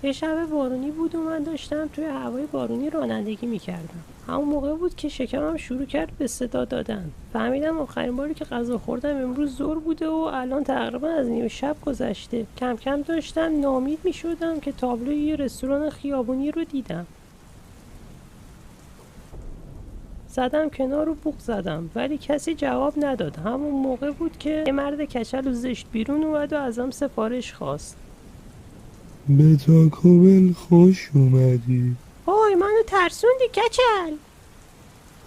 یه شب بارونی بود و من داشتم توی هوای بارونی رانندگی میکردم. همون موقع بود که شکمم شروع کرد به صدا دادن. فهمیدم آخرین باری که غذا خوردم امروز ظهر بوده و الان تقریبا از نیمه شب گذشته. کم کم داشتم ناامید میشدم که تابلوی یه رستوران خیابونی رو دیدم. زدم کنار و بوق زدم ولی کسی جواب نداد. همون موقع بود که یه مرد کچل و زشت بیرون اومد و ازم سفارش خواست. به تاکوبل خوش اومدی. وای منو ترسوندی کچل.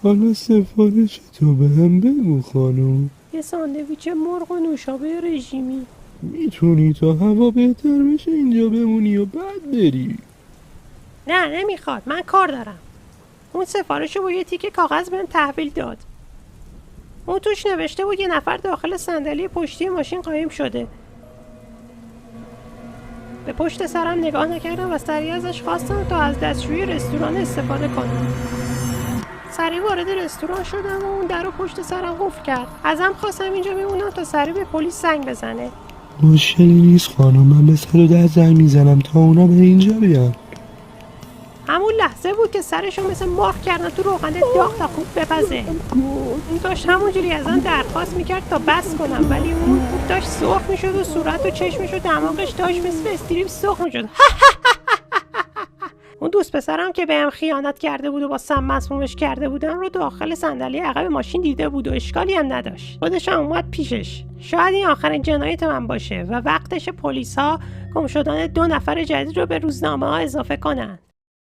حالا سفارش تو به هم بگو خانم. یه ساندویچ مرغ و نوشابه رژیمی. میتونی تا هوا بهتر بشه اینجا بمونی و بعد بری؟ نه نمیخواد، من کار دارم. اون سفارشو با یه تیکه کاغذ بهم تحویل داد. اون توش نوشته بود یه نفر داخل صندلی پشتی ماشین قایم شده. به پشت سرم نگاه نکردم و سریع ازش خواستم تا از دستشویی رستوران استفاده کنم. سریع وارد رستوران شدم و اون در رو پشت سرم قفل کرد. ازم خواستم اینجا بمونم تا سریع به پلیس زنگ بزنه. مشکلی نیست خانم، من به 110 زنگ میزنم تا اونا به اینجا بیان. همون لحظه بود که سرشو مثل مرغ کردن تو روغن داغ تا خوب بپزه. اون داشت همونجوری ازم درخواست میکرد تا بس کنم ولی اون داشت سرخ میشد و صورت و چشمش و دماغش داشت مثل استریپ سرخ میشد. اون دوست پسرم که بهم خیانت کرده بود و با سم مسمومش کرده بودم رو داخل صندلی عقب ماشین دیده بود و اشکالی هم نداشت. خودش هم اومد پیشش. شاید این آخرین جنایت من باشه و وقتش پلیس‌ها گم شدن 2 نفر جدید رو به روزنامه‌ها اضافه کنن.